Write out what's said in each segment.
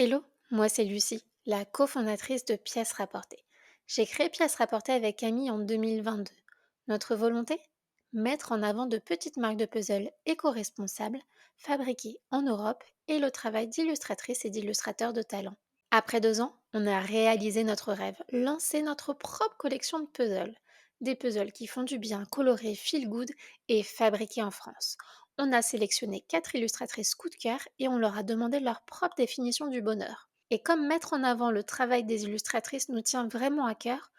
Hello, moi c'est Lucie, la cofondatrice de Pièces Rapportées. J'ai créé Pièces Rapportées avec Camille en 2022. Notre volonté? Mettre en avant de petites marques de puzzles éco-responsables, fabriquées en Europe et le travail d'illustratrices et d'illustrateurs de talent. Après 2 ans, on a réalisé notre rêve, lancé notre propre collection de puzzles. Des puzzles qui font du bien, colorés, feel good et fabriqués en France. On a sélectionné 4 illustratrices coup de cœur et on leur a demandé leur propre définition du bonheur. Et comme mettre en avant le travail des illustratrices nous tient vraiment à cœur,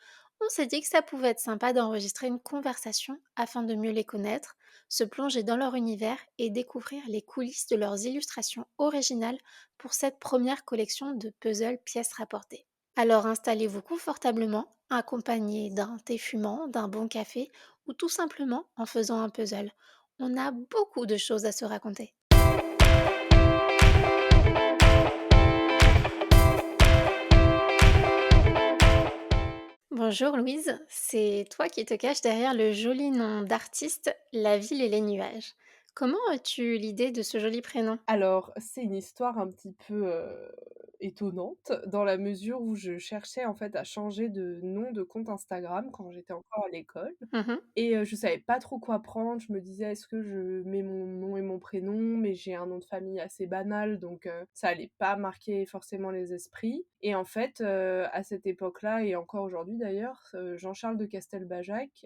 on s'est dit que ça pouvait être sympa d'enregistrer une conversation afin de mieux les connaître, se plonger dans leur univers et découvrir les coulisses de leurs illustrations originales pour cette première collection de puzzles pièces rapportées. Alors installez-vous confortablement, accompagné d'un thé fumant, d'un bon café ou tout simplement en faisant un puzzle. On a beaucoup de choses à se raconter. Bonjour Louise, c'est toi qui te caches derrière le joli nom d'artiste La ville et les nuages. Comment as-tu l'idée de ce joli prénom? Alors, c'est une histoire un petit peu, étonnante dans la mesure où je cherchais en fait à changer de nom de compte Instagram quand j'étais encore à l'école Mhm. et je savais pas trop quoi prendre. Je me disais: «Est-ce que je mets mon nom et mon prénom?» mais j'ai un nom de famille assez banal donc ça allait pas marquer forcément les esprits et en fait, à cette époque-là et encore aujourd'hui d'ailleurs, Jean-Charles de Castelbajac,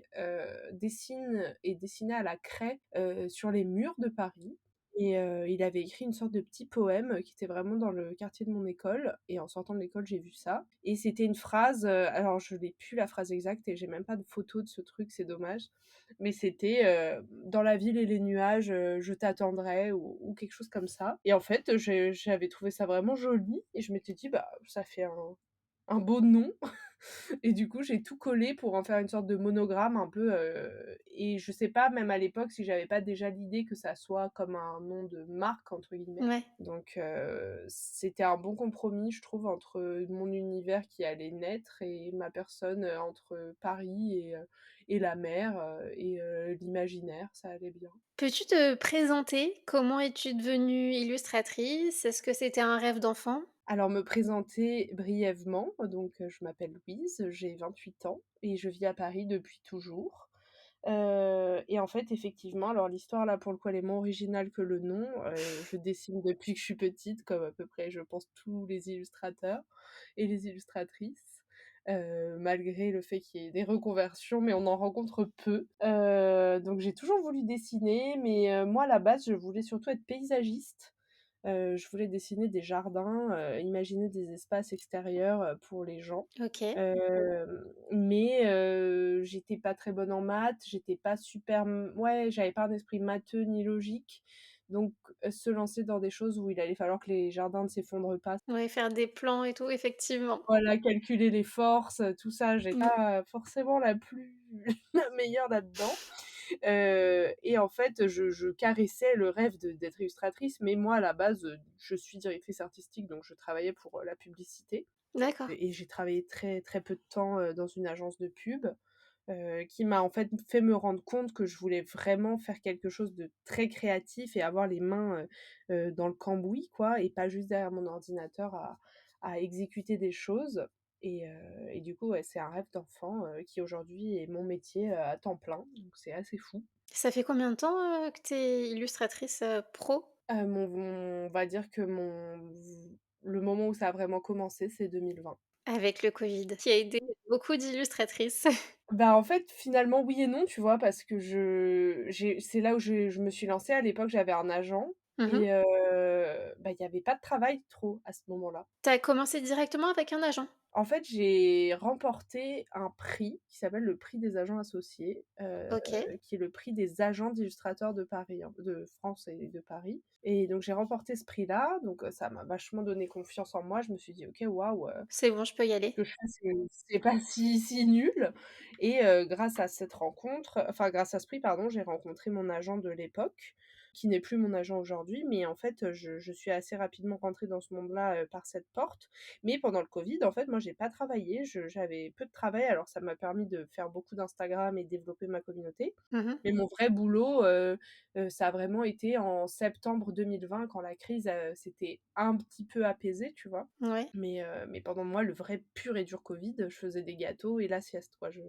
dessine et dessinait à la craie, sur les murs de Paris et il avait écrit une sorte de petit poème, qui était vraiment dans le quartier de mon école et en sortant de l'école, j'ai vu ça et c'était une phrase, alors je l'ai plus la phrase exacte et j'ai même pas de photo de ce truc, c'est dommage, mais c'était, «Dans la ville et les nuages, je t'attendrai» ou quelque chose comme ça et en fait, j'avais trouvé ça vraiment joli et je m'étais dit: «Bah, ça fait un beau nom». Et du coup, j'ai tout collé pour en faire une sorte de monogramme un peu, et je sais pas même à l'époque si j'avais pas déjà l'idée que ça soit comme un nom de «marque» entre guillemets. Ouais. Donc c'était un bon compromis je trouve entre mon univers qui allait naître et ma personne, entre Paris et la mer, et l'imaginaire, ça allait bien. Peux-tu te présenter? Comment es-tu devenue illustratrice? Est-ce que c'était un rêve d'enfant? Alors me présenter brièvement, donc je m'appelle Louise, j'ai 28 ans et je vis à Paris depuis toujours. Et en fait, effectivement, alors l'histoire là, pour le coup, elle est moins originale que le nom. Je dessine depuis que je suis petite, comme à peu près, je pense, tous les illustrateurs et les illustratrices, malgré le fait qu'il y ait des reconversions, mais on en rencontre peu. Donc j'ai toujours voulu dessiner, mais moi, à la base, je voulais surtout être paysagiste. Je voulais dessiner des jardins, imaginer des espaces extérieurs, pour les gens. Ok. Mais j'étais pas très bonne en maths, j'étais pas super ouais, j'avais pas un esprit matheux ni logique, donc se lancer dans des choses où il allait falloir que les jardins ne s'effondrent pas, Ouais, faire des plans et tout, effectivement. voilà, calculer les forces, tout ça, j'ai Mm. pas forcément la plus la meilleure là-dedans. Et en fait, je caressais le rêve d'être illustratrice, mais moi, à la base, je suis directrice artistique, donc je travaillais pour, la publicité D'accord. et j'ai travaillé très, très peu de temps, dans une agence de pub, qui m'a, en fait me rendre compte que je voulais vraiment faire quelque chose de très créatif et avoir les mains, dans le cambouis, quoi et pas juste derrière mon ordinateur à exécuter des choses et du coup, ouais, c'est un rêve d'enfant, qui aujourd'hui est mon métier, à temps plein, donc c'est assez fou. Ça fait combien de temps que tu es illustratrice pro? On va dire que le moment où ça a vraiment commencé, c'est 2020. Avec le Covid, qui a aidé beaucoup d'illustratrices. Bah, en fait, finalement, oui et non, tu vois? Parce que c'est là où je me suis lancée. À l'époque, j'avais un agent Mhm. et bah, il y avait pas de travail trop à ce moment-là. T'as commencé directement avec un agent? En fait, j'ai remporté un prix qui s'appelle le prix des agents associés, Ok. qui est le prix des agents d'illustrateurs de Paris, hein, de France et de Paris et donc j'ai remporté ce prix-là, donc ça m'a vachement donné confiance en moi. Je me suis dit: «OK, waouh, C'est bon, je peux y ce aller. que je fais, c'est pas si nul» et grâce à cette rencontre, enfin grâce à ce prix, pardon, j'ai rencontré mon agent de l'époque, qui n'est plus mon agent aujourd'hui. Mais en fait, je suis assez rapidement rentrée dans ce monde-là, par cette porte. Mais pendant le covid, en fait, moi, j'ai pas travaillé, j'avais peu de travail, alors ça m'a permis de faire beaucoup d'Instagram et développer ma communauté. Mmh. Mais mon vrai boulot, ça a vraiment été en septembre 2020 quand la crise, s'était un petit peu apaisée, tu vois? Ouais. Mais pendant moi, le vrai pur et dur covid, je faisais des gâteaux et la sieste, quoi. Je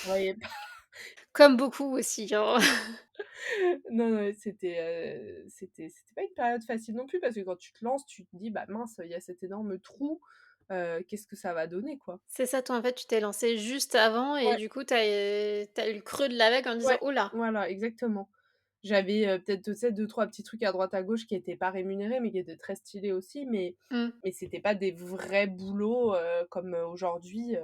travaillais pas. Comme beaucoup aussi, hein. Non, non, c'était pas une période facile non plus parce que quand tu te lances, tu te dis: «Bah mince, il y a cet énorme trou, qu'est-ce que ça va donner, quoi?» C'est ça, toi, en fait, tu t'es lancé juste avant et Ouais, du coup, tu eu le creux de la vague en disant: ouais, «Ouh là!» voilà, exactement. J'avais, peut-être, tu sais, 2-3 petits trucs à droite à gauche qui étaient pas rémunérés, mais qui étaient très stylés aussi, Mmh. mais c'était pas des vrais boulots, comme, aujourd'hui,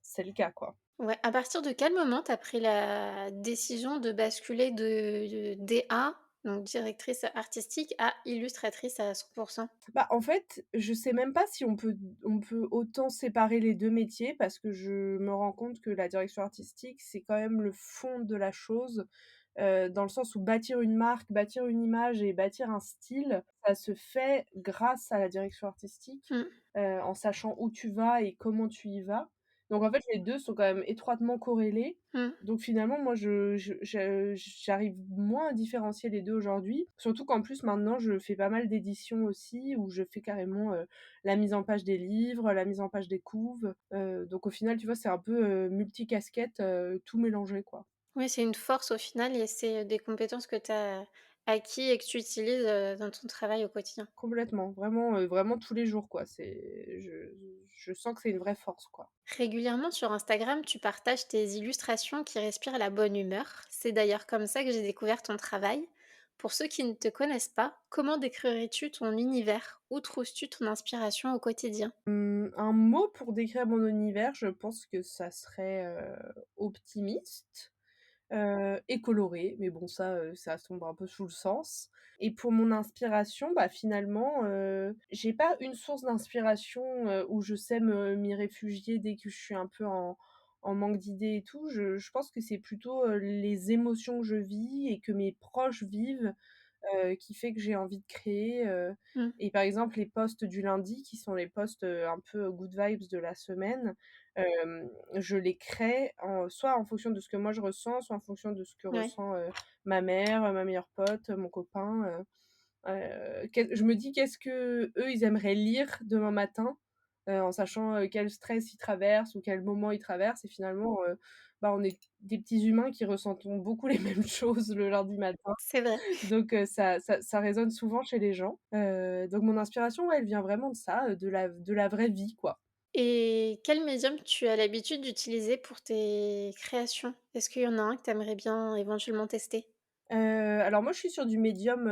c'est le cas, quoi. Ouais, à partir de quel moment tu as pris la décision de basculer de DA, donc directrice artistique, à illustratrice à 100? Bah, en fait, je sais même pas si on peut autant séparer les 2 métiers parce que je me rends compte que la direction artistique, c'est quand même le fond de la chose, dans le sens où bâtir une marque, bâtir une image et bâtir un style, ça se fait grâce à la direction artistique, Mmh, en sachant où tu vas et comment tu y vas. Donc en fait, les 2 sont quand même étroitement corrélés. mmh. Donc finalement, moi, j'arrive moins à différencier les 2 aujourd'hui. Surtout qu'en plus, maintenant, je fais pas mal d'éditions aussi, où je fais carrément, la mise en page des livres, la mise en page des couves. Donc au final, tu vois, c'est un peu, multicasquette, tout mélangé, quoi. Oui, c'est une force au final et c'est des compétences que tu as acquis et que tu utilises, dans ton travail au quotidien. Complètement, vraiment, vraiment tous les jours, quoi. Je sens que c'est une vraie force, quoi. Régulièrement sur Instagram, tu partages tes illustrations qui respirent la bonne humeur. C'est d'ailleurs comme ça que j'ai découvert ton travail. Pour ceux qui ne te connaissent pas, comment décrirais-tu ton univers? Où trouves-tu ton inspiration au quotidien? Un mot pour décrire mon univers, je pense que ça serait, optimiste. Et coloré, mais bon ça, ça tombe un peu sous le sens. Et pour mon inspiration, bah, finalement, j'ai pas une source d'inspiration, où je sais m'y réfugier dès que je suis un peu en manque d'idées et tout. Je pense que c'est plutôt, les émotions que je vis et que mes proches vivent, qui fait que j'ai envie de créer, Mmh, et par exemple les posts du lundi qui sont les posts, un peu good vibes de la semaine, je les crée soit en fonction de ce que moi je ressens, soit en fonction de ce que ouais, ressent, ma mère, ma meilleure pote, mon copain, qu'est je me dis: «Qu'est-ce qu'eux, ils aimeraient lire demain matin?» En sachant, quel stress ils traversent ou quel moment ils traversent et finalement, bah, on est des petits humains qui ressentons beaucoup les mêmes choses le lundi matin. c'est vrai. Donc ça résonne souvent chez les gens. Donc mon inspiration, ouais, elle vient vraiment de ça, de la vraie vie, quoi. Et quel médium tu as l'habitude d'utiliser pour tes créations? Est-ce qu'il y en a un que tu aimerais bien éventuellement tester? Alors moi, je suis sur du médium,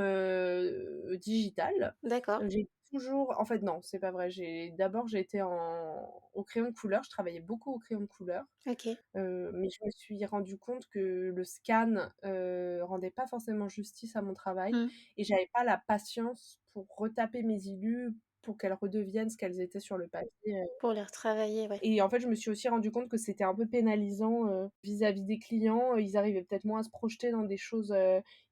digital. D'accord, J'ai toujours en fait, non, c'est pas vrai. J'ai été au crayon de couleur, je travaillais beaucoup au crayon de couleur, OK. mais je me suis rendu compte que le scan, rendait pas forcément justice à mon travail Mmh. et j'avais pas la patience pour retaper mes illus pour qu'elles redeviennent ce qu'elles étaient sur le papier. Pour les retravailler, ouais. Et en fait, je me suis aussi rendu compte que c'était un peu pénalisant, vis-à-vis des clients. Ils arrivaient peut-être moins à se projeter dans des choses,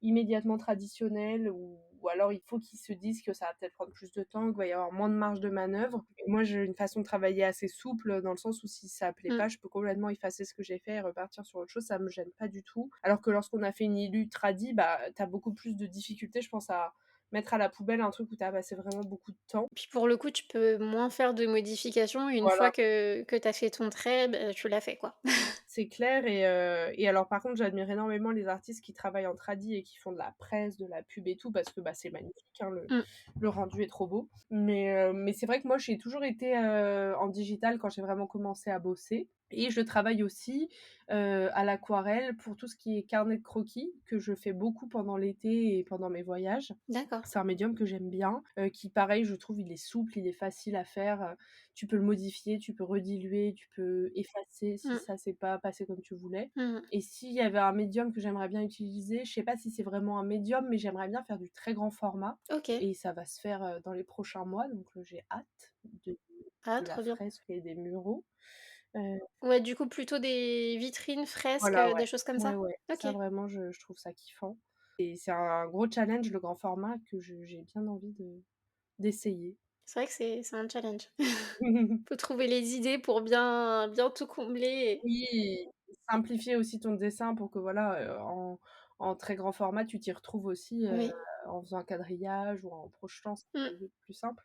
immédiatement traditionnelles ou alors il faut qu'ils se disent que ça va peut-être prendre plus de temps, qu'il va y avoir moins de marge de manœuvre. Et moi, j'ai une façon de travailler assez souple, dans le sens où si ça plaît Mmh. pas, je peux complètement effacer ce que j'ai fait et repartir sur autre chose, ça me gêne pas du tout. Alors que lorsqu'on a fait une illu tradi, bah, tu as beaucoup plus de difficultés, je pense, à mettre à la poubelle un truc où tu as passé vraiment beaucoup de temps. Puis pour le coup, tu peux moins faire de modifications. Une fois Voilà. que tu as fait ton trait, tu l'as fait, quoi. C'est clair et alors par contre, j'admire énormément les artistes qui travaillent en tradi et qui font de la presse, de la pub et tout parce que, bah, c'est magnifique, hein, le Mmh. le rendu est trop beau. Mais c'est vrai que moi, j'ai toujours été, en digital quand j'ai vraiment commencé à bosser et je travaille aussi, à l'aquarelle pour tout ce qui est carnet de croquis que je fais beaucoup pendant l'été et pendant mes voyages. D'accord. C'est un médium que j'aime bien, qui pareil, je trouve, il est souple, il est facile à faire, tu peux le modifier, tu peux rediluer, tu peux effacer si Mmh. ça s'est pas passé comme tu voulais. Mmh. Et s'il y avait un médium que j'aimerais bien utiliser, je sais pas si c'est vraiment un médium, mais j'aimerais bien faire du très grand format OK. et ça va se faire, dans les prochains mois, donc j'ai hâte de Ah, la trop bien. fresque et des muraux. Heu, Ouais, du coup, plutôt des vitrines, fresques, voilà, des ouais. choses comme Ouais, ça? ouais, OK. ça vraiment je trouve ça kiffant. Et c'est un gros challenge, le grand format, que je j'ai bien envie d'essayer. C'est vrai que c'est un challenge. Faut trouver les idées pour bien tout combler et Oui, simplifier aussi ton dessin pour que voilà, en très grand format, tu t'y retrouves aussi, oui. en faisant un quadrillage ou en projetant, c'est Mmh. plus simple,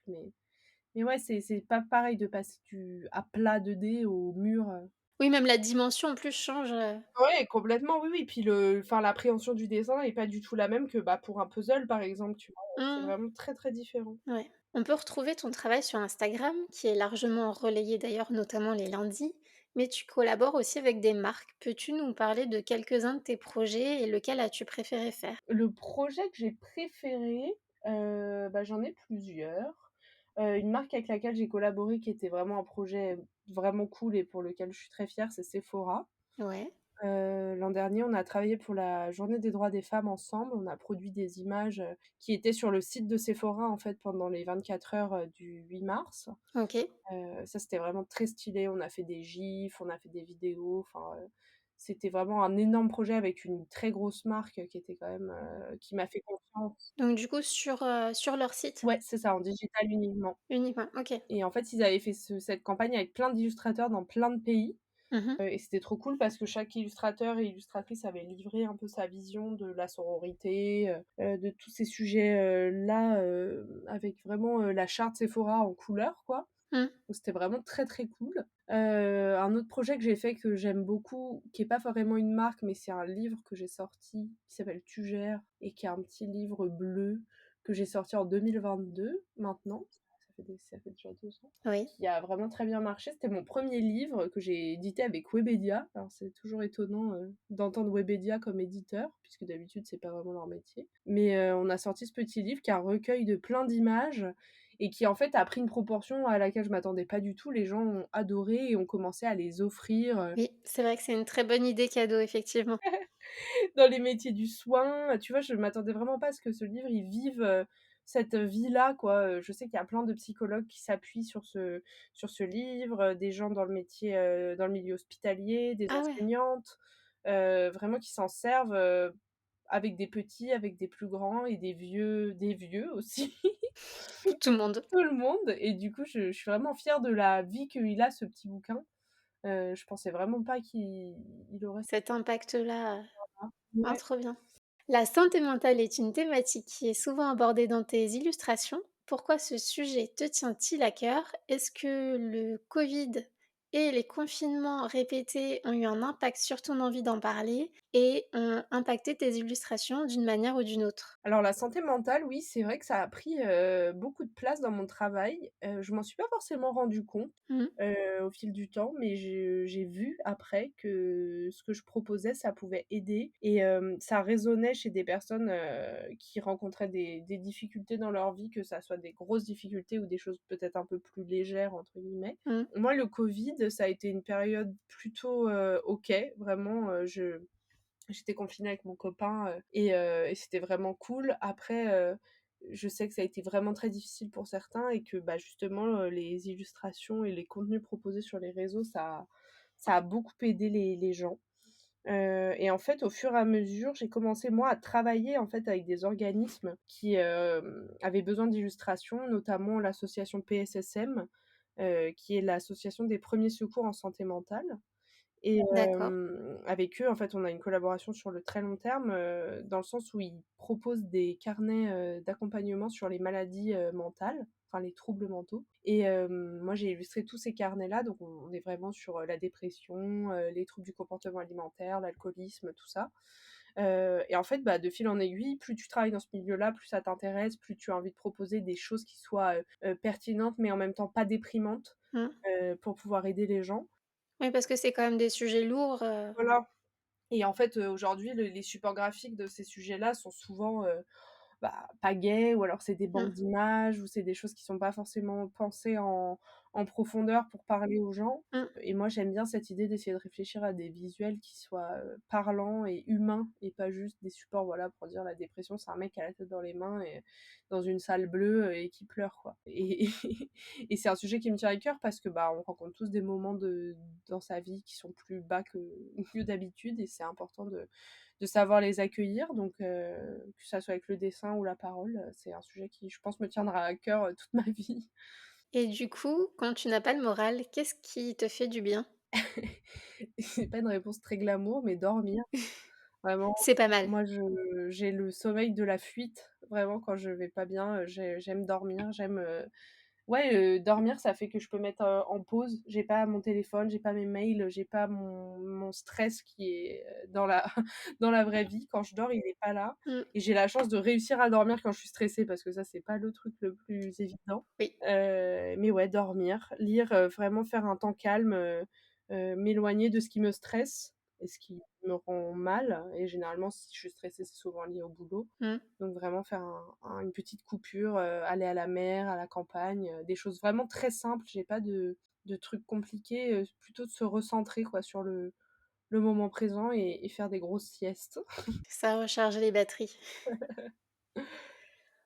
mais ouais, c'est pas pareil de passer du à plat 2D au mur, Oui, même la dimension en plus change, Ouais, complètement, oui, oui, puis l'appréhension du dessin est pas du tout la même que, bah, pour un puzzle, par exemple, tu vois? C'est mmh, vraiment très, très différent. ouais. On peut retrouver ton travail sur Instagram, qui est largement relayé d'ailleurs, notamment les lundis, mais tu collabores aussi avec des marques. Peux-tu nous parler de quelques-uns de tes projets et lequel as-tu préféré faire? Le projet que j'ai préféré, bah, j'en ai plusieurs. Une marque avec laquelle j'ai collaboré qui était vraiment un projet vraiment cool et pour lequel je suis très fière, c'est Sephora. Ouais, L'an dernier, on a travaillé pour la journée des droits des femmes ensemble. On a produit des images, qui étaient sur le site de Sephora, en fait, pendant les 24 heures, du 8 mars. OK. Ça, c'était vraiment très stylé. On a fait des gifs, on a fait des vidéos, enfin, c'était vraiment un énorme projet avec une très grosse marque, qui était quand même, qui m'a fait confiance. Donc du coup sur leur site Ouais, c'est ça, en digital uniquement. uniquement? OK. Et en fait, ils avaient fait cette campagne avec plein d'illustrateurs dans plein de pays, Mmh. et c'était trop cool parce que chaque illustrateur et illustratrice avait livré un peu sa vision de la sororité, de tous ces sujets, là, avec vraiment, la charte Sephora en couleurs, quoi. Mmh. Donc c'était vraiment très, très cool. Un autre projet que j'ai fait que j'aime beaucoup, qui est pas vraiment une marque, mais c'est un livre que j'ai sorti qui s'appelle Tu gères et qui est un petit livre bleu que j'ai sorti en 2022 maintenant. Ça fait déjà 2 ans. Oui. Qui a vraiment très bien marché. C'était mon premier livre que j'ai édité avec Webedia. Alors c'est toujours étonnant, d'entendre Webedia comme éditeur, puisque d'habitude c'est pas vraiment leur métier. Mais, on a sorti ce petit livre qui est un recueil de plein d'images et qui en fait a pris une proportion à laquelle je m'attendais pas du tout. Les gens ont adoré et ont commencé à les offrir, Oui, c'est vrai que c'est une très bonne idée cadeau, effectivement. dans les métiers du soin. Tu vois, je m'attendais vraiment pas à ce que ce livre, il vive, cette vie-là, quoi. Je sais qu'il y a plein de psychologues qui s'appuient sur ce livre, des gens dans le métier, dans le milieu hospitalier, des Ah ouais, enseignantes, vraiment qui s'en servent, avec des petits, avec des plus grands et des vieux aussi. pour tout le monde. Tout le monde et du coup, je suis vraiment fière de la vie qu'il a ce petit bouquin. Je pensais vraiment pas qu'il aurait Cet impact-là, ça. ah Ouais. trop bien. La santé mentale est une thématique qui est souvent abordée dans tes illustrations. Pourquoi ce sujet te tient-il à cœur? Est-ce que le Covid et les confinements répétés ont eu un impact sur ton envie d'en parler et ont impacté tes illustrations d'une manière ou d'une autre? Alors la santé mentale, oui, c'est vrai que ça a pris, beaucoup de place dans mon travail. Je m'en suis pas forcément rendu compte, Mmh. au fil du temps, mais j'ai vu après que ce que je proposais, ça pouvait aider et ça résonnait chez des personnes, qui rencontraient des difficultés dans leur vie, que ça soit des grosses difficultés ou des choses peut-être un peu «plus légères» entre guillemets. Mmh. Moi, le covid, ça a été une période plutôt, OK, vraiment, j'étais confinée avec mon copain, et c'était vraiment cool. Après, je sais que ça a été vraiment très difficile pour certains et que, bah, justement, les illustrations et les contenus proposés sur les réseaux, ça a beaucoup aidé les gens. Et en fait, au fur et à mesure, j'ai commencé moi à travailler, en fait, avec des organismes qui, avaient besoin d'illustrations, notamment l'association PSSM, qui est l'association des premiers secours en santé mentale. Et D'accord. avec eux, en fait, on a une collaboration sur le très long terme, dans le sens où ils proposent des carnets, d'accompagnement sur les maladies, mentales, enfin les troubles mentaux et moi j'ai illustré tous ces carnets-là, donc on est vraiment sur, la dépression, les troubles du comportement alimentaire, l'alcoolisme, tout ça. Et en fait, bah, de fil en aiguille, plus tu travailles dans ce milieu-là, plus ça t'intéresse, plus tu as envie de proposer des choses qui soient, pertinentes, mais en même temps pas déprimantes, Mmh. pour pouvoir aider les gens. Oui, parce que c'est quand même des sujets lourds, Voilà. Et en fait, aujourd'hui, les supports graphiques de ces sujets-là sont souvent, bah, pas gays ou alors c'est des banques mmh, d'images ou c'est des choses qui sont pas forcément pensées en profondeur pour parler aux gens. mmh. Et moi, j'aime bien cette idée d'essayer de réfléchir à des visuels qui soient, parlants et humains et pas juste des supports, voilà, pour dire la dépression, c'est un mec qui a la tête dans les mains et dans une salle bleue, et qui pleure, quoi. Et et c'est un sujet qui me tient à cœur parce que, bah, on rencontre tous des moments dans sa vie qui sont plus bas que d'habitude et c'est important de de savoir les accueillir. Donc que ça soit avec le dessin ou la parole, c'est un sujet qui, je pense, me tiendra à cœur, toute ma vie. Et du coup, quand tu n'as pas le moral, qu'est-ce qui te fait du bien? C'est pas une réponse très glamour, mais dormir. Vraiment, C'est pas mal. moi, je j'ai le sommeil de la fuite. Vraiment, quand je vais pas bien, j'aime dormir, ouais, dormir, ça fait que je peux mettre, en pause. J'ai pas mon téléphone, j'ai pas mes mails, j'ai pas mon stress qui est, dans la dans la vraie vie. Quand je dors, il est pas là Mmh, et j'ai la chance de réussir à dormir quand je suis stressée parce que ça, c'est pas le truc le plus évident. oui, Mais ouais, dormir, lire, vraiment faire un temps calme, m'éloigner de ce qui me stresse et ce qui me rend mal et généralement, si je suis stressée, c'est souvent lié au boulot. mmh. Donc vraiment faire une petite coupure, aller à la mer, à la campagne, des choses vraiment très simples. J'ai pas de trucs compliqués, plutôt de se recentrer quoi sur le moment présent et faire des grosses siestes. Ça recharge les batteries.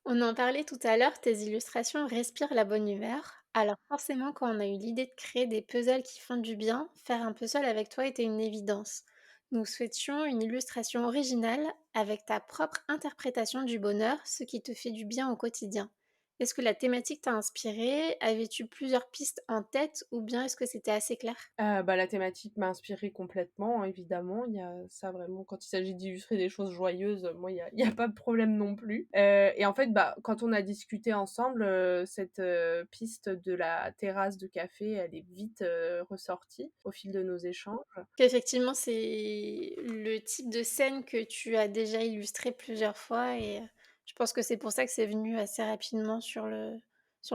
On en parlait tout à l'heure, tes illustrations respirent la bonne humeur. Alors forcément, quand on a eu l'idée de créer des puzzles qui font du bien, faire un puzzle avec toi était une évidence. Nous souhaitions une illustration originale avec ta propre interprétation du bonheur, ce qui te fait du bien au quotidien. Est-ce que la thématique t'a inspiré? Avais-tu plusieurs pistes en tête ou bien est-ce que c'était assez clair? Bah, la thématique m'a inspirée complètement, hein, évidemment. Il y a ça vraiment quand il s'agit d'illustrer des choses joyeuses, moi il y a pas de problème non plus. Et en fait, bah, quand on a discuté ensemble, cette, piste de la terrasse de café, elle est vite, ressortie au fil de nos échanges. Qu'effectivement, c'est le type de scène que tu as déjà illustré plusieurs fois et je pense que c'est pour ça que c'est venu assez rapidement sur le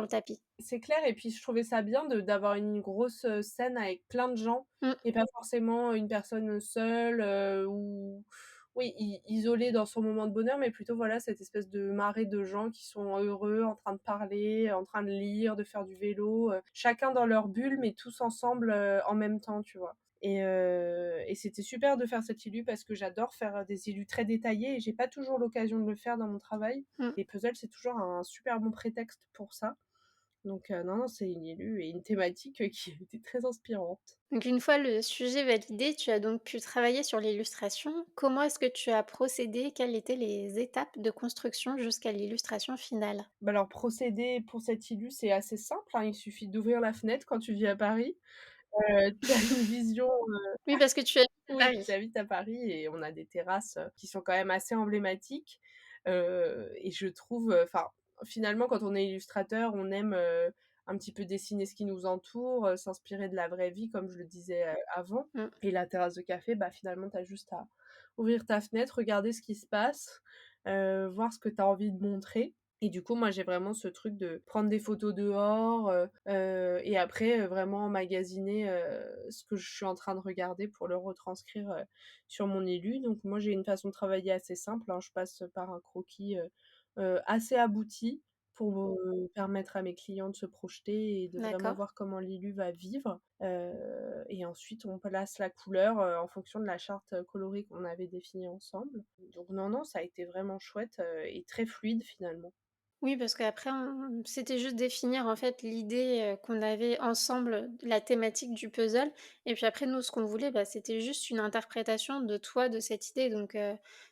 tapis. C'est clair et puis je trouvais ça bien d'avoir une grosse, scène avec plein de gens Mmh, et pas forcément une personne seule, ou oui, isolée dans son moment de bonheur, mais plutôt voilà cette espèce de marée de gens qui sont heureux, en train de parler, en train de lire, de faire du vélo, chacun dans leur bulle, mais tous ensemble, en même temps, tu vois? Et c'était super de faire cette illu parce que j'adore faire, des illus très détaillés et j'ai pas toujours l'occasion de le faire dans mon travail. mmh. Les puzzles, c'est toujours un super bon prétexte pour ça. Donc non, non, c'est une élue et une thématique, qui était très inspirante. Donc une fois le sujet validé, tu as donc pu travailler sur l'illustration. Comment est-ce que tu as procédé? Quelles étaient les étapes de construction jusqu'à l'illustration finale? Bah, alors procéder pour cette illu, c'est assez simple, hein, il suffit d'ouvrir la fenêtre quand tu vis à Paris. Tu as une vision, Oui, parce que tu habites à oui, Paris. j'habite à Paris et on a des terrasses, qui sont quand même assez emblématiques, et je trouve, enfin, finalement, quand on est illustrateur, on aime, un petit peu dessiner ce qui nous entoure, s'inspirer de la vraie vie, comme je le disais, avant Mmh. et la terrasse de café, bah, finalement, tu as juste à ouvrir ta fenêtre, regarder ce qui se passe, voir ce que tu as envie de montrer et du coup, moi, j'ai vraiment ce truc de prendre des photos dehors, et après, vraiment emmagasiner, ce que je suis en train de regarder pour le retranscrire, sur mon élu. Donc moi, j'ai une façon de travailler assez simple, hein. Je passe par un croquis, assez abouti pour me permettre à mes clients de se projeter et de vraiment D'accord. voir comment l'élu va vivre. Et ensuite, on place la couleur, en fonction de la charte, colorée qu'on avait définie ensemble. Donc non, non, ça a été vraiment chouette, et très fluide finalement. Oui, parce qu'après c'était juste définir en fait l'idée, qu'on avait ensemble, la thématique du puzzle et puis après nous ce qu'on voulait, bah, c'était juste une interprétation de toi de cette idée donc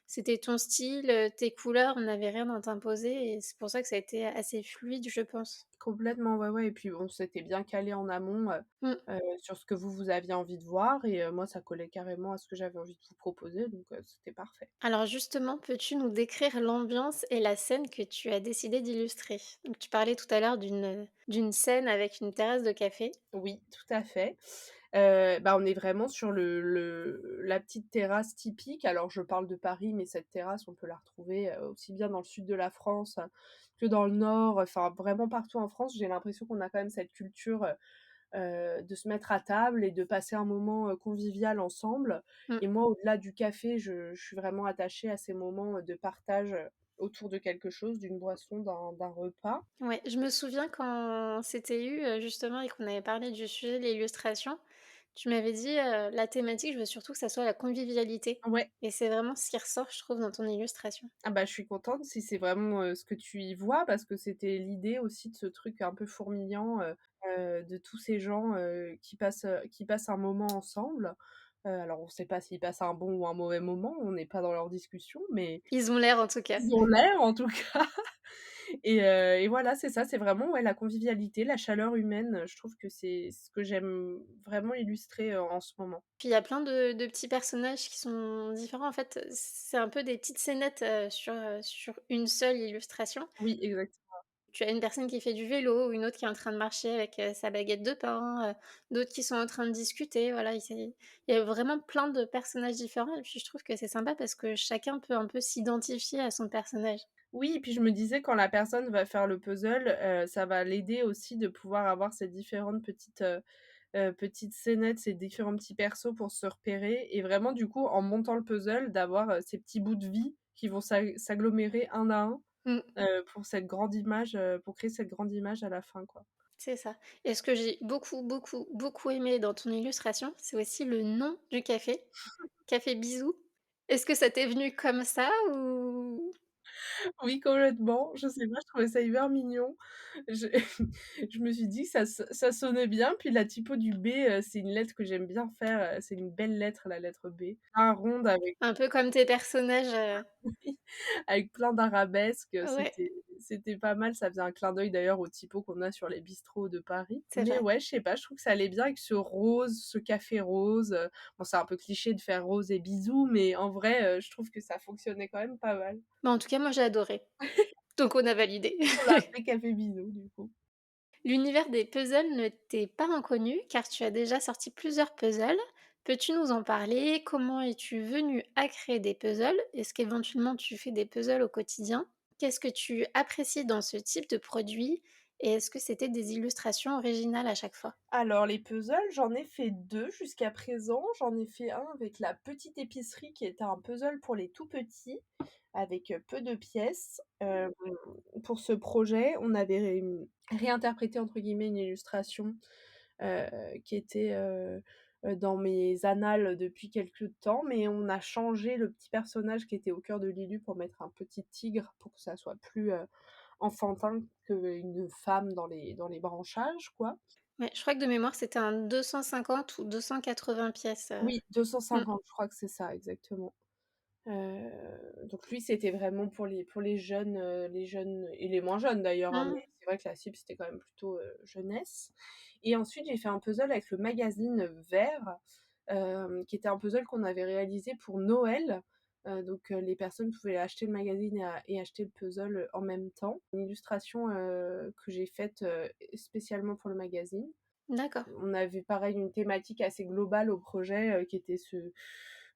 c'était ton style, tes couleurs, on n'avait rien à t'imposer et c'est pour ça que ça a été assez fluide, je pense. Complètement, ouais, ouais et puis on s'était bien calé en amont, Mmh. sur ce que vous aviez envie de voir et moi ça collait carrément à ce que j'avais envie de vous proposer donc c'était parfait. Alors justement, peux-tu nous décrire l'ambiance et la scène que tu as décidé d'illustrer? Donc tu parlais tout à l'heure d'une scène avec une terrasse de café. Oui, tout à fait. Bah, on est vraiment sur la petite terrasse typique. Alors je parle de Paris, mais cette terrasse, on peut la retrouver, aussi bien dans le sud de la France, que dans le nord, enfin vraiment partout en France. J'ai l'impression qu'on a quand même cette culture, de se mettre à table et de passer un moment, convivial ensemble Mmh. et moi, au-delà du café, je suis vraiment attachée à ces moments, de partage, autour de quelque chose, d'une boisson, d'un repas. Ouais, je me souviens quand on s'était eu, justement et qu'on avait parlé du sujet de l'illustration, tu m'avais dit, «La thématique, je veux surtout que ça soit la convivialité» Ouais. et c'est vraiment ce qui ressort, je trouve, dans ton illustration. Ah bah, je suis contente si c'est vraiment, ce que tu y vois parce que c'était l'idée aussi de ce truc un peu fourmillant, de tous ces gens, qui passent un moment ensemble. Alors on sait pas s'ils passent un bon ou un mauvais moment, on n'est pas dans leur discussion, mais Ils ont l'air en tout cas. ils ont l'air en tout cas. Et voilà, c'est ça, c'est vraiment, ouais, la convivialité, la chaleur humaine, je trouve que c'est ce que j'aime vraiment illustrer, en ce moment. Puis il y a plein de petits personnages qui sont différents. En fait, c'est un peu des petites scénettes, sur une seule illustration. Oui, exact. Tu as une personne qui fait du vélo, une autre qui est en train de marcher avec, sa baguette de pain, d'autres qui sont en train de discuter, voilà, il y a vraiment plein de personnages différents et puis je trouve que c'est sympa parce que chacun peut un peu s'identifier à son personnage. Oui, et puis je me disais quand la personne va faire le puzzle, ça va l'aider aussi de pouvoir avoir ces différentes petites scénettes, ces différents petits persos pour se repérer et vraiment du coup, en montant le puzzle, d'avoir, ces petits bouts de vie qui vont s'agglomérer un à un, Mmh, pour cette grande image, pour créer cette grande image à la fin, quoi. c'est ça et ce que j'ai beaucoup, beaucoup, beaucoup aimé dans ton illustration, c'est aussi le nom du café, Café Bisou. Est-ce que ça t'est venu comme ça ou Oui, complètement, je sais pas, je trouvais ça hyper mignon. Je je me suis dit que ça sonnait bien, puis la typo du B, c'est une lettre que j'aime bien faire, c'est une belle lettre, la lettre B. Un ronde avec un peu comme tes personnages, oui, avec plein d'arabesques, ouais, c'était pas mal. Ça faisait un clin d'œil d'ailleurs aux typos qu'on a sur les bistrots de Paris. c'est Mais vrai. ouais, je sais pas, je trouve que ça allait bien avec ce rose, ce café rose, bon, c'est un peu cliché de faire rose et bisous, mais en vrai, je trouve que ça fonctionnait quand même pas mal. Bah, en tout cas, moi j'ai adoré, donc on a validé. On l'a appelé café bisous, du coup. L'univers des puzzles ne t'est pas inconnu car tu as déjà sorti plusieurs puzzles. Peux-tu nous en parler? Comment es-tu venu à créer des puzzles? Est-ce qu'éventuellement tu fais des puzzles au quotidien? Qu'est-ce que tu apprécies dans ce type de produit? Et est-ce que c'était des illustrations originales à chaque fois? Alors les puzzles, j'en ai fait 2 jusqu'à présent. J'en ai fait un avec la petite épicerie qui était un puzzle pour les tout petits, avec, peu de pièces. Pour ce projet, on avait «réinterprété» entre guillemets une illustration, heu, qui était, dans mes annales depuis quelque temps, mais on a changé le petit personnage qui était au cœur de Lulu pour mettre un petit tigre pour que ça soit plus, enfantin qu'une femme dans les branchages, quoi. Ouais, je crois que de mémoire c'était un 250 ou 280 pièces. Oui, Mmh. 250, je crois que c'est ça exactement. Donc lui, c'était vraiment pour les jeunes et les moins jeunes d'ailleurs, hein, mais Mmh. c'est vrai que la cible, c'était quand même plutôt, jeunesse. Et ensuite, j'ai fait un puzzle avec le magazine, Vert, qui était un puzzle qu'on avait réalisé pour Noël. Donc les personnes pouvaient acheter le magazine et acheter le puzzle, en même temps. Une illustration, que j'ai faite, spécialement pour le magazine. D'accord. On avait pareil une thématique assez globale au projet, qui était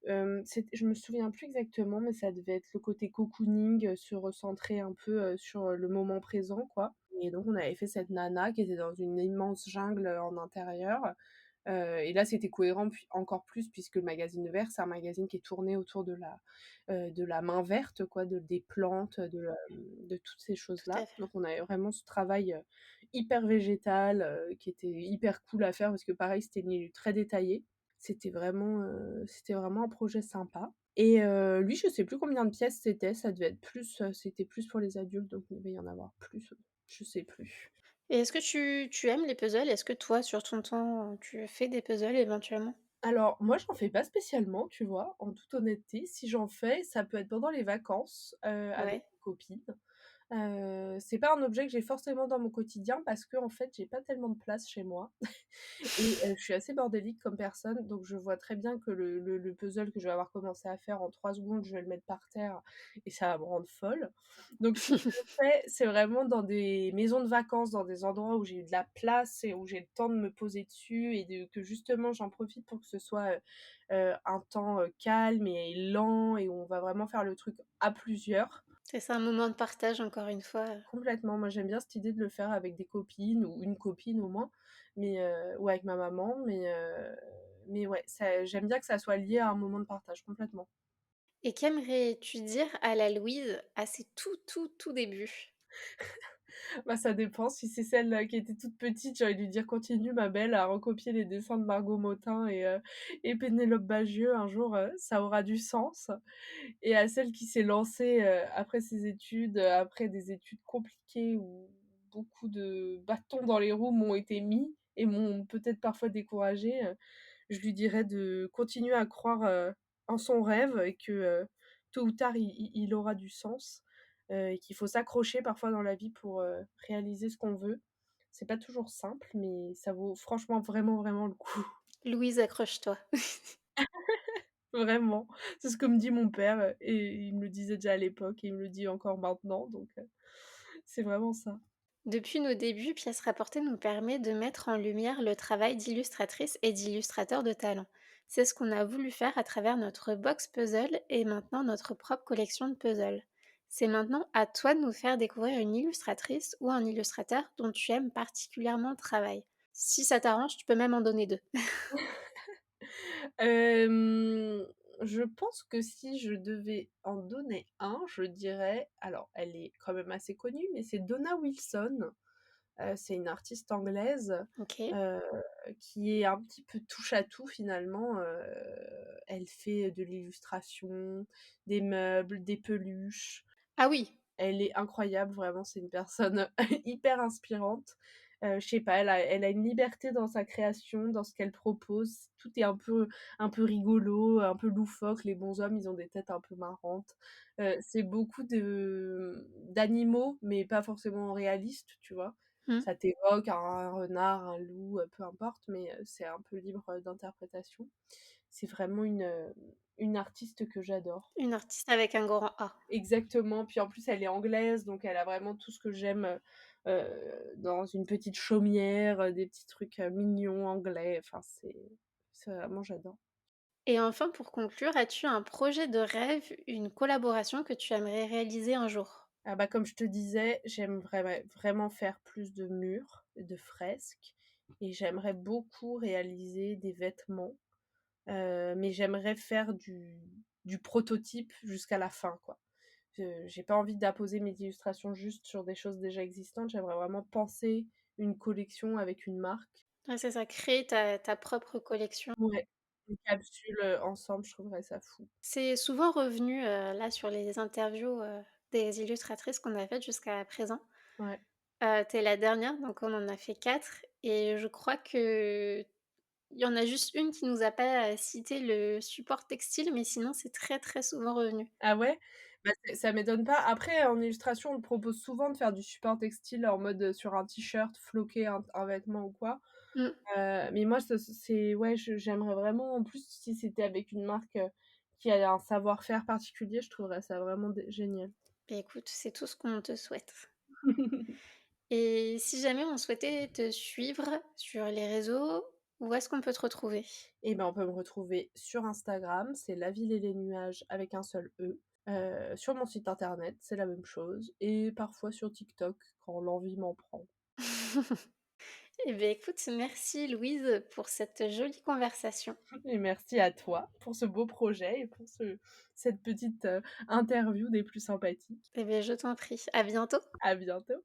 je me souviens plus exactement, mais ça devait être le côté cocooning, se recentrer un peu, sur, le moment présent, quoi. Et donc on avait fait cette nana qui était dans une immense jungle, en intérieur, et là c'était cohérent puis encore plus puisque le magazine vert, c'est un magazine qui est tourné autour de la main verte, quoi, des plantes, de toutes ces Tout choses-là. à fait. Donc on avait vraiment ce travail, hyper végétal, qui était hyper cool à faire parce que pareil, c'était une illu très détaillée. C'était vraiment un projet sympa. Et lui, je sais plus combien de pièces c'était, ça devait être plus, c'était plus pour les adultes, donc il devait y en avoir plus, je sais plus. Et est-ce que tu aimes les puzzles? Est-ce que toi, sur ton temps, tu fais des puzzles éventuellement? Alors moi, j'en fais pas spécialement, tu vois? En toute honnêteté, si j'en fais, ça peut être pendant les vacances, avec Ouais. des copines. C'est pas un objet que j'ai forcément dans mon quotidien parce qu'en fait, j'ai pas tellement de place chez moi. Et je suis assez bordélique comme personne, donc je vois très bien que le puzzle que je vais avoir commencé à faire en 3 secondes, je vais le mettre par terre et ça va me rendre folle. Donc si je le fais, c'est vraiment dans des maisons de vacances, dans des endroits où j'ai eu de la place et où j'ai le temps de me poser dessus et que justement j'en profite pour que ce soit, un temps, calme et lent et où on va vraiment faire le truc à plusieurs. C'est ça, un moment de partage encore une fois. Complètement, moi j'aime bien cette idée de le faire avec des copines ou une copine au moins, mais ou avec ma maman, mais ouais, ça j'aime bien que ça soit lié à un moment de partage, complètement. Et qu'aimerais-tu dire à la Louise, à ses tout débuts? Bah, ça dépend, si c'est celle, qui était toute petite, j'ai envie de lui dire: «Continue ma belle à recopier les dessins de Margot Motin et Pénélope Bagieux, un jour, ça aura du sens». Et à celle qui s'est lancée, après ses études, après des études compliquées où beaucoup de bâtons dans les roues m'ont été mis et m'ont peut-être parfois découragée, je lui dirais de continuer à croire, en son rêve et que, tôt ou tard il aura du sens, et qu'il faut s'accrocher parfois dans la vie pour, réaliser ce qu'on veut. C'est pas toujours simple, mais ça vaut franchement vraiment, vraiment le coup. Louise, accroche-toi. Vraiment. C'est ce que me dit mon père, et il me le disait déjà à l'époque et il me le dit encore maintenant, donc c'est vraiment ça. Depuis nos débuts, Pièces rapportées nous permet de mettre en lumière le travail d'illustratrices et d'illustrateurs de talent. C'est ce qu'on a voulu faire à travers notre box puzzle et maintenant notre propre collection de puzzles. C'est maintenant à toi de nous faire découvrir une illustratrice ou un illustrateur dont tu aimes particulièrement le travail. Si ça t'arrange, tu peux même en donner deux. Hem, je pense que si je devais en donner un, je dirais alors elle est quand même assez connue, mais c'est Donna Wilson. C'est une artiste anglaise, Ok. heu, qui est un petit peu touche à tout finalement. Elle fait de l'illustration, des meubles, des peluches. Ah oui. Elle est incroyable, vraiment, c'est une personne hyper inspirante. Je sais pas, elle a une liberté dans sa création, dans ce qu'elle propose. Tout est un peu rigolo, un peu loufoque. Les bonshommes, ils ont des têtes un peu marrantes. C'est beaucoup d'animaux, mais pas forcément réalistes, tu vois? Hmm. Ça t'évoque un renard, un loup, peu importe, mais c'est un peu libre, d'interprétation. C'est vraiment une artiste que j'adore. Une artiste avec un grand A. Exactement, puis en plus elle est anglaise, donc elle a vraiment tout ce que j'aime, dans une petite chaumière, des petits trucs, mignons anglais, enfin c'est vraiment j'adore. Et enfin, pour conclure, as-tu un projet de rêve, une collaboration que tu aimerais réaliser un jour? Ah bah, comme je te disais, j'aimerais vraiment faire plus de murs, de fresques, et j'aimerais beaucoup réaliser des vêtements, mais j'aimerais faire du prototype jusqu'à la fin, quoi. J'ai pas envie d'apposer mes illustrations juste sur des choses déjà existantes, j'aimerais vraiment penser une collection avec une marque. Ouais, c'est ça, créer ta propre collection. Ouais, une capsule, ensemble, je trouverais ça fou. C'est souvent revenu, là, sur les interviews, des illustratrices qu'on a faites jusqu'à présent. Ouais. Tu la dernière, donc on en a fait 4 et je crois qu'il y en a juste une qui nous a pas, cité le support textile, mais sinon c'est très, très souvent revenu. Ah ouais? Bah, ça m'étonne pas. Après, en illustration, on te propose souvent de faire du support textile en mode, sur un t-shirt, floquer un vêtement ou quoi. Mmh. Mais moi, c'est ouais, j'aimerais vraiment en plus, si c'était avec une marque, qui a un savoir-faire particulier, je trouverais ça vraiment génial. Beh, écoute, c'est tout ce qu'on te souhaite. Et si jamais on souhaitait te suivre sur les réseaux, où est-ce qu'on peut te retrouver? Et ben, on peut me retrouver sur Instagram, c'est La Ville et les Nuages avec un seul E. Sur mon site internet, c'est la même chose, et parfois sur TikTok quand l'envie m'en prend. Eh beh, écoute, merci Louise pour cette jolie conversation. Et merci à toi pour ce beau projet et pour cette petite, interview des plus sympathiques. Eh beh, je t'en prie. À bientôt. À bientôt.